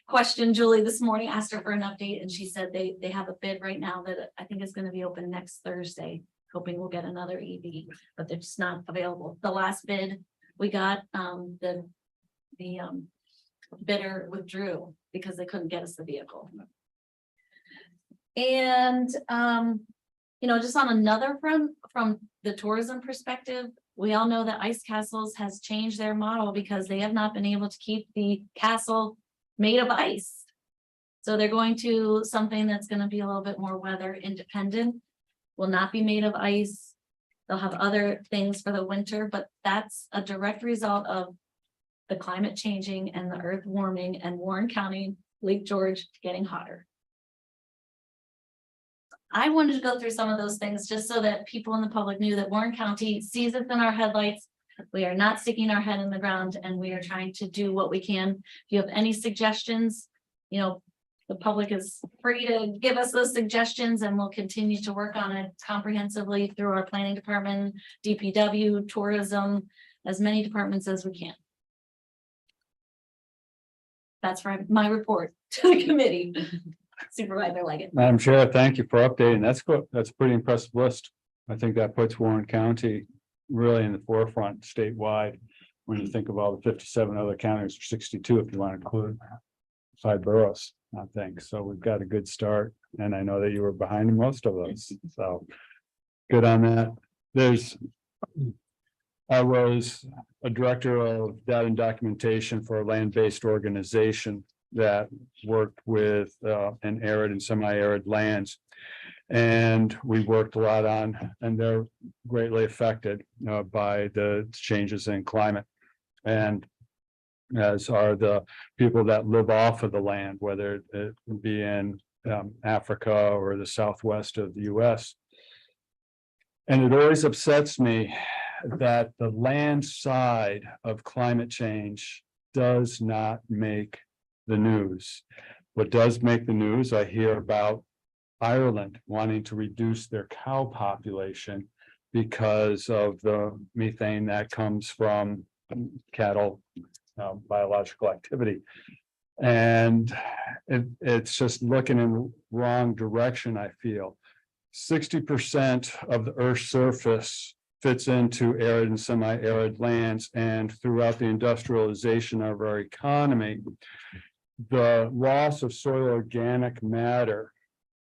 questioned Julie this morning, asked her for an update, and she said they have a bid right now that I think is going to be open next Thursday, hoping we'll get another EV, but they're just not available. The last bid we got, the bidder withdrew because they couldn't get us the vehicle. And just on another front, from the tourism perspective, we all know that Ice Castles has changed their model because they have not been able to keep the castle made of ice. So they're going to something that's going to be a little bit more weather independent, will not be made of ice. They'll have other things for the winter, but that's a direct result of the climate changing and the earth warming and Warren County, Lake George getting hotter. I wanted to go through some of those things just so that people in the public knew that Warren County sees us in our headlights. We are not sticking our head in the ground, and we are trying to do what we can. If you have any suggestions, the public is free to give us those suggestions, and we'll continue to work on it comprehensively through our planning department, DPW, tourism, as many departments as we can. That's my report to the committee. Supervisor Leggett. Madam Chair, thank you for updating. That's good. That's a pretty impressive list. I think that puts Warren County really in the forefront statewide when you think of all the 57 other counties, or 62 if you want to include 5 boroughs, I think. So we've got a good start, and I know that you were behind most of those. So good on that. I was a director of data and documentation for a land-based organization that worked with an arid and semi-arid lands. And we worked a lot on, and they're greatly affected by the changes in climate. And as are the people that live off of the land, whether it be in Africa or the southwest of the US. And it always upsets me that the land side of climate change does not make the news. What does make the news, I hear about Ireland wanting to reduce their cow population because of the methane that comes from cattle, biological activity. And it's just looking in the wrong direction, I feel. 60% of the Earth's surface fits into arid and semi-arid lands, and throughout the industrialization of our economy, the loss of soil organic matter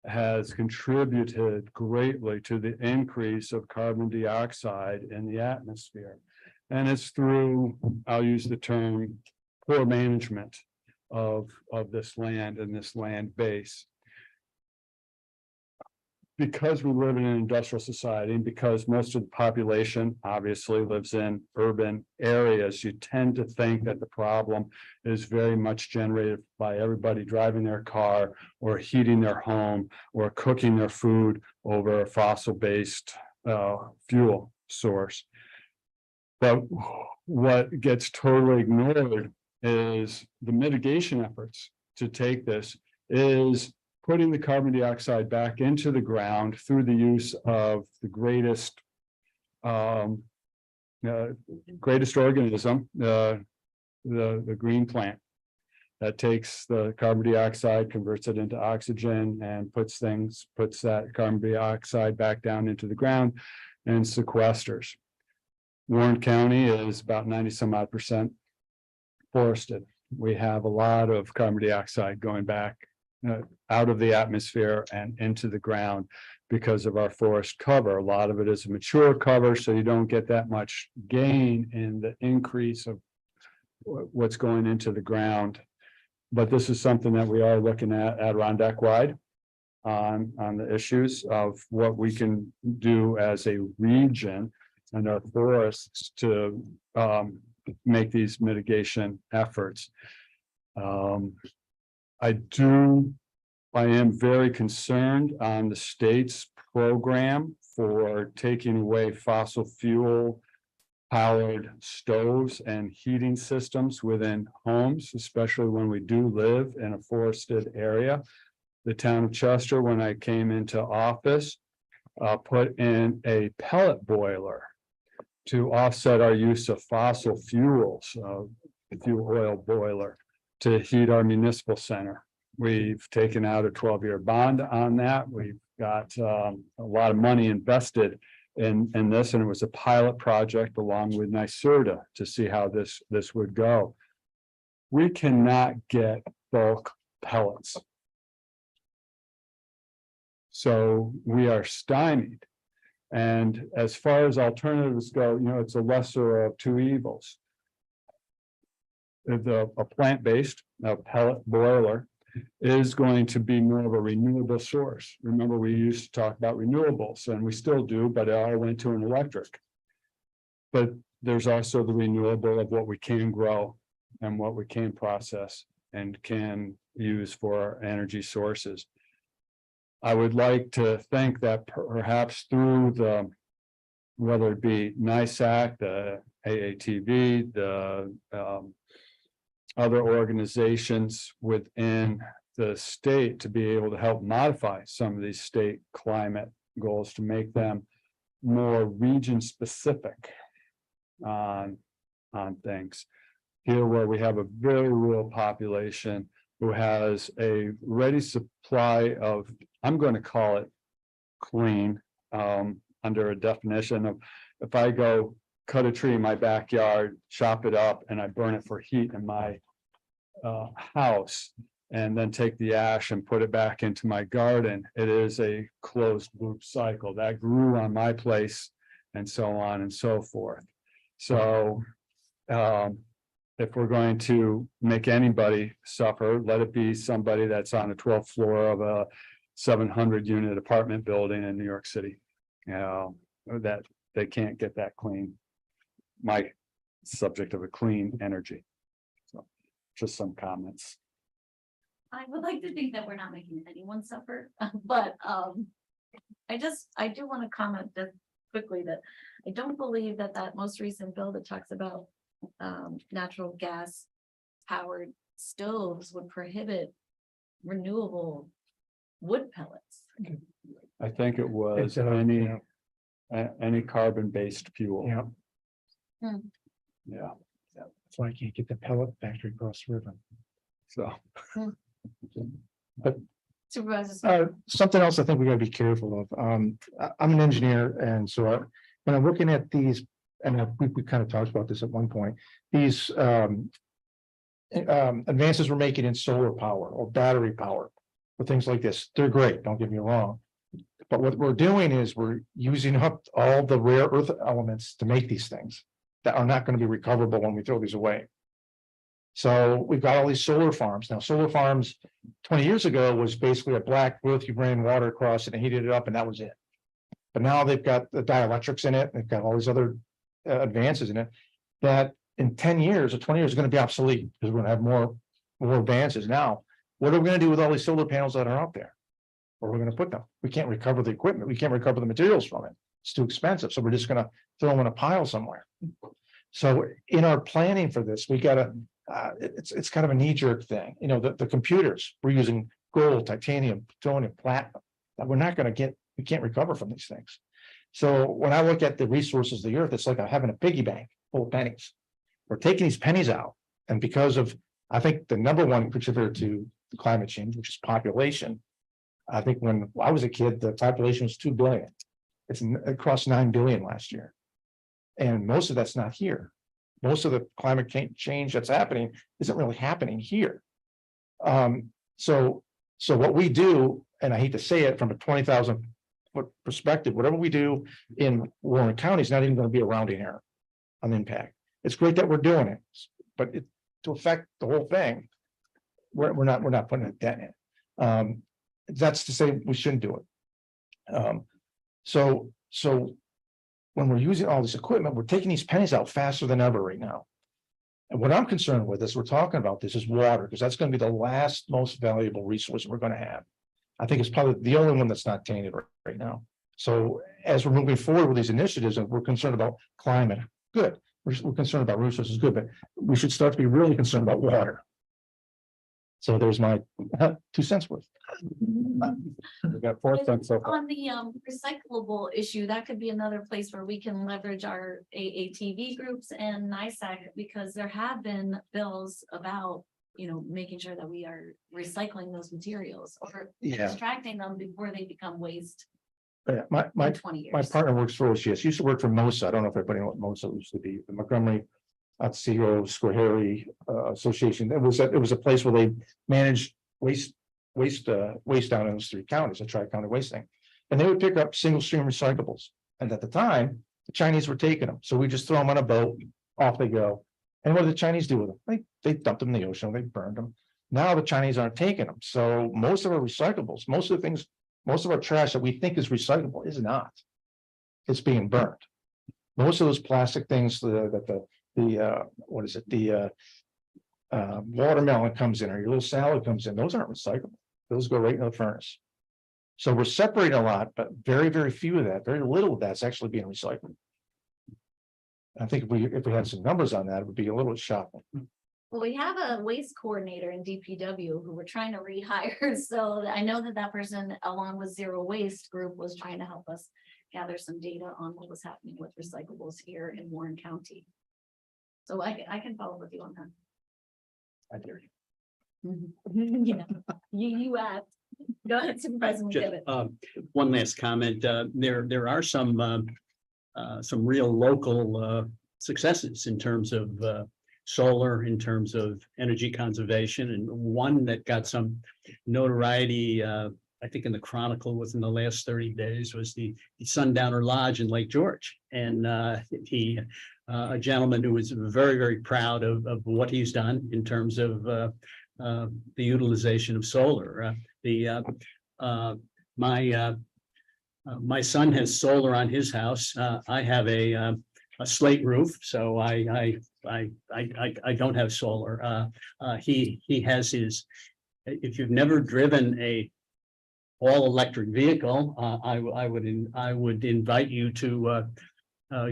has contributed greatly to the increase of carbon dioxide in the atmosphere. And it's through, I'll use the term, poor management of this land and this land base. Because we live in an industrial society, and because most of the population obviously lives in urban areas, you tend to think that the problem is very much generated by everybody driving their car or heating their home or cooking their food over a fossil-based fuel source. But what gets totally ignored is the mitigation efforts to take this is putting the carbon dioxide back into the ground through the use of the greatest organism, the green plant, that takes the carbon dioxide, converts it into oxygen, and puts that carbon dioxide back down into the ground and sequesters. Warren County is about 90% forested. We have a lot of carbon dioxide going back out of the atmosphere and into the ground because of our forest cover. A lot of it is a mature cover, so you don't get that much gain in the increase of what's going into the ground. But this is something that we are looking at Adirondack wide on the issues of what we can do as a region and our forests to make these mitigation efforts. I am very concerned on the state's program for taking away fossil fuel powered stoves and heating systems within homes, especially when we do live in a forested area. The town of Chester, when I came into office, put in a pellet boiler to offset our use of fossil fuels, fuel oil boiler, to heat our municipal center. We've taken out a 12-year bond on that. We've got a lot of money invested in this, and it was a pilot project along with NYSERDA to see how this would go. We cannot get bulk pellets. So we are stymied. And as far as alternatives go, it's a lesser of two evils. A plant-based pellet boiler is going to be more of a renewable source. Remember, we used to talk about renewables, and we still do, but it all went to an electric. But there's also the renewable of what we can grow and what we can process and can use for our energy sources. I would like to think that perhaps through whether it be NISAC, the AATV, the other organizations within the state, to be able to help modify some of these state climate goals to make them more region specific on things. Here, where we have a very rural population who has a ready supply of, I'm going to call it clean, under a definition of, if I go cut a tree in my backyard, chop it up, and I burn it for heat in my house, and then take the ash and put it back into my garden, it is a closed loop cycle that grew on my place, and so on and so forth. So if we're going to make anybody suffer, let it be somebody that's on the 12th floor of a 700 unit apartment building in New York City. That they can't get that clean. My subject of a clean energy. So just some comments. I would like to think that we're not making anyone suffer, but I do want to comment that quickly that I don't believe that that most recent bill that talks about natural gas powered stoves would prohibit renewable wood pellets. I think it was It's, any carbon-based fuel. Yeah, Yeah, that's why I can't get the pellet factory across the river. so. Supervisor. Something else I think we gotta be careful of. I'm an engineer, and so when I'm looking at these, and we kind of talked about this at one point, these advances we're making in solar power or battery power, or things like this, they're great, don't get me wrong. But what we're doing is we're using up all the rare earth elements to make these things that are not going to be recoverable when we throw these away. So we've got all these solar farms. Now, solar farms 20 years ago was basically a black earth, you ran water across it and heated it up, and that was it. But now they've got the dielectrics in it, they've got all these other advances in it that in 10 years or 20 years are going to be obsolete because we're going to have more advances. Now, what are we going to do with all these solar panels that are out there? Where are we going to put them? We can't recover the equipment. We can't recover the materials from it. It's too expensive. So we're just going to throw them in a pile somewhere. So in our planning for this, we got to, it's kind of a knee jerk thing. You know, the computers, we're using gold, titanium, plutonium, platinum that we're not going to get, we can't recover from these things. So when I look at the resources of the earth, it's like having a piggy bank full of pennies. We're taking these pennies out. And because of, I think the number one contributor to climate change, which is population. I think when I was a kid, the population was 2 billion. It crossed 9 billion last year. And most of that's not here. Most of the climate change that's happening isn't really happening here. So what we do, and I hate to say it from a 20,000 foot perspective, whatever we do in Warren County is not even going to be a rounding error on impact. It's great that we're doing it, but to affect the whole thing, we're not putting a dent in it. That's to say we shouldn't do it. So when we're using all this equipment, we're taking these pennies out faster than ever right now. And what I'm concerned with as we're talking about this is water, because that's going to be the last most valuable resource we're going to have. I think it's probably the only one that's not tainted right now. So as we're moving forward with these initiatives and we're concerned about climate, good. We're concerned about resources, good, but we should start to be really concerned about water. So there's my 2 cents worth. We got 4 cents so far. On the recyclable issue, that could be another place where we can leverage our AATV groups and NISAC, because there have been bills about, you know, making sure that we are recycling those materials or extracting them before they become waste. Yeah, In 20 years. my partner works for OCS, used to work for MOSA. I don't know if everybody knows what MOSA used to be, the Montgomery Otsego Schoharie Association. It was a place where they managed waste down in those 3 counties, a tri-county waste thing. And they would pick up single stream recyclables. And at the time, the Chinese were taking them. So we just throw them on a boat, off they go. And what do the Chinese do with them? They dumped them in the ocean, they burned them. Now the Chinese aren't taking them. So most of our recyclables, most of the things, most of our trash that we think is recyclable is not. It's being burned. Most of those plastic things that what is it? The watermelon comes in, or your little salad comes in, those aren't recyclable. Those go right in the furnace. So we're separating a lot, but very, very few of that, very little of that's actually being recycled. I think if we had some numbers on that, it would be a little shocking. Well, we have a waste coordinator in DPW who we're trying to rehire. So I know that person, along with Zero Waste Group, was trying to help us gather some data on what was happening with recyclables here in Warren County. So I can follow up with you on that. I dare you. Yeah, you asked. Go ahead, Supervisor McKibben. One last comment. There are some real local successes in terms of solar, in terms of energy conservation, and one that got some notoriety, I think in the Chronicle within the last 30 days was the Sundowner Lodge in Lake George. And a gentleman who was very, very proud of what he's done in terms of the utilization of solar. My son has solar on his house. I have a slate roof, so I don't have solar. He has his. If you've never driven a all electric vehicle, I would invite you to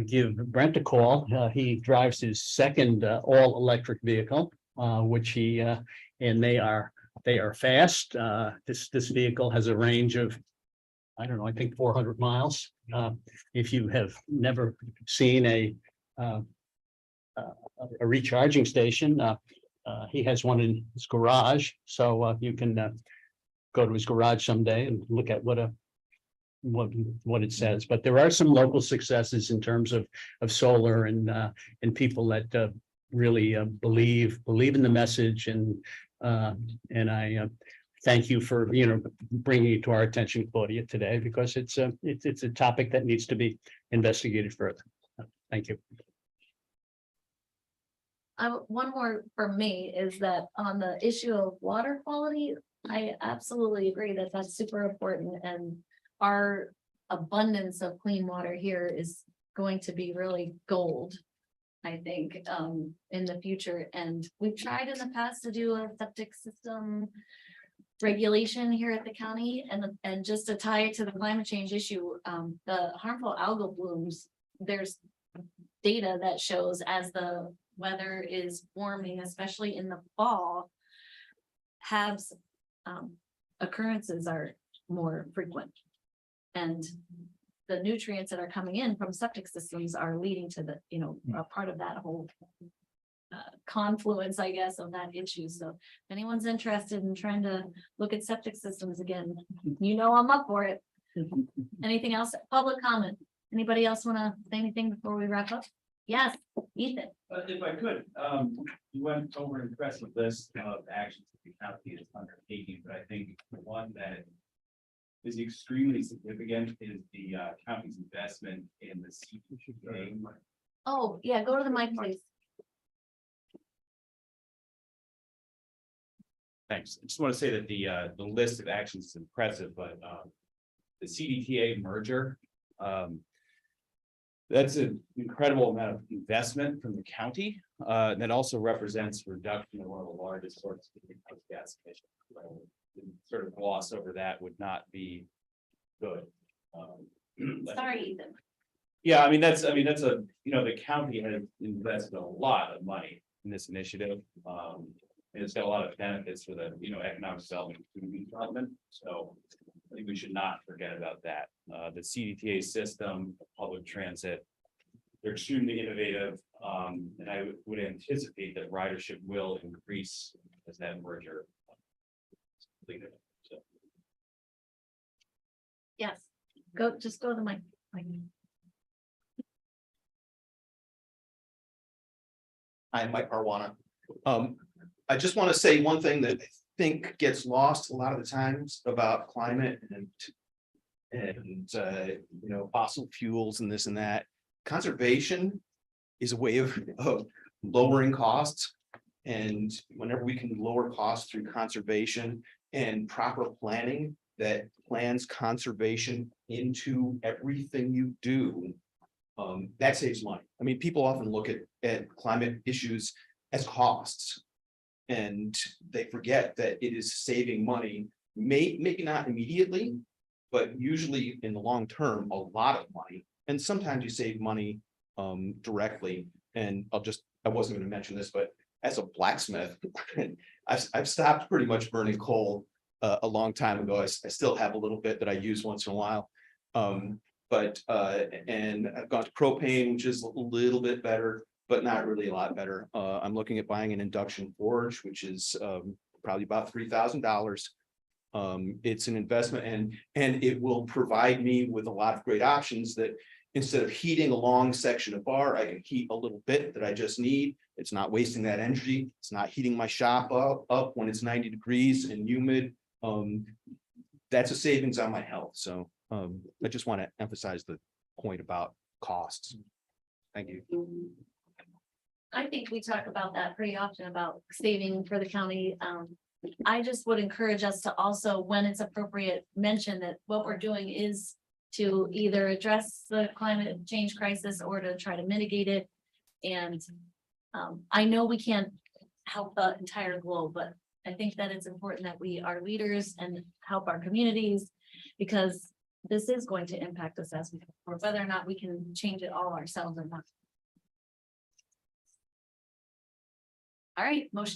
give Brent a call. He drives his second all electric vehicle, which he and they are fast. This vehicle has a range of, I don't know, I think 400 miles. If you have never seen a recharging station, he has one in his garage, so you can go to his garage someday and look at what it says. But there are some local successes in terms of solar and people that really believe in the message, and I thank you for bringing it to our attention, Claudia, today, because it's a topic that needs to be investigated further. Thank you. One more for me is that on the issue of water quality, I absolutely agree that that's super important, and our abundance of clean water here is going to be really gold, I think, in the future. And we've tried in the past to do a septic system regulation here at the county, and just to tie it to the climate change issue, the harmful algal blooms, there's data that shows as the weather is warming, especially in the fall, HABs occurrences are more frequent. And the nutrients that are coming in from septic systems are leading to the, a part of that whole confluence, I guess, of that issue. So if anyone's interested in trying to look at septic systems again, I'm up for it. Anything else? Public comment? Anybody else want to say anything before we wrap up? Yes, Ethan. If I could, you went over an impressive list of actions that the county is undertaking, but I think the one that is extremely significant is the county's investment in the CPA. Oh, yeah, go to the mic, please. Thanks. I just want to say that the list of actions is impressive, but the CDTA merger, that's an incredible amount of investment from the county. That also represents reduction of one of the largest sources of greenhouse gas emissions. So, sort of gloss over that would not be good. Sorry, Ethan. Yeah, I mean that's a the county has invested a lot of money in this initiative. And it's got a lot of benefits for the economic development, community development. So I think we should not forget about that. The CDTA system, public transit, they're extremely innovative. And I would anticipate that ridership will increase as that merger is completed. So. Yes, just go to the mic. Hi, Mike Parwana. I just want to say one thing that I think gets lost a lot of the times about climate and fossil fuels and this and that. Conservation is a way of lowering costs, and whenever we can lower costs through conservation and proper planning that plans conservation into everything you do, that saves money. I mean, people often look at climate issues as costs, and they forget that it is saving money, maybe not immediately, but usually in the long term, a lot of money. And sometimes you save money directly. And I wasn't going to mention this, but as a blacksmith, I've stopped pretty much burning coal a long time ago. I still have a little bit that I use once in a while. And I've gone to propane, which is a little bit better, but not really a lot better. I'm looking at buying an induction forge, which is probably about $3,000. It's an investment, and it will provide me with a lot of great options that instead of heating a long section of bar, I can heat a little bit that I just need. It's not wasting that energy. It's not heating my shop up when it's 90 degrees and humid. That's a savings on my health. So I just want to emphasize the point about costs. Thank you. I think we talk about that pretty often about saving for the county. I just would encourage us to also, when it's appropriate, mention that what we're doing is to either address the climate change crisis or to try to mitigate it. And I know we can't help the entire globe, but I think that it's important that we are leaders and help our communities, because this is going to impact us as we go forward, whether or not we can change it all ourselves or not. All right, motion